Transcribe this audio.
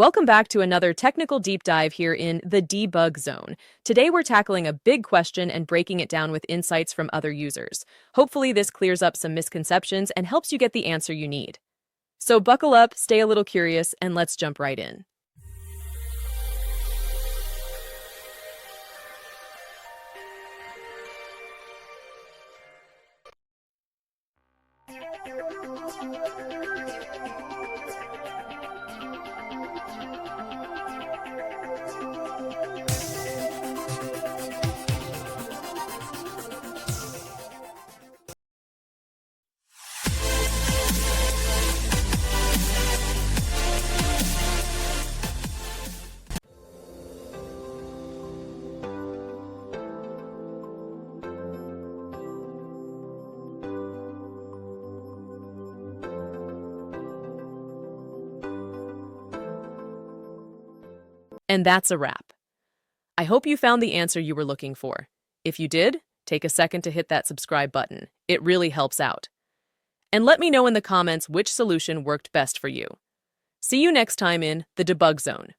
Welcome back to another technical deep dive here in the debug zone. Today we're tackling a big question and breaking it down with insights from other users. Hopefully this clears up some misconceptions and helps you get the answer you need. So buckle up, stay a little curious, and let's jump right in. And that's a wrap. I hope you found the answer you were looking for. If you did, take a second to hit that subscribe button. It really helps out. And let me know in the comments which solution worked best for you. See you next time in the debug zone.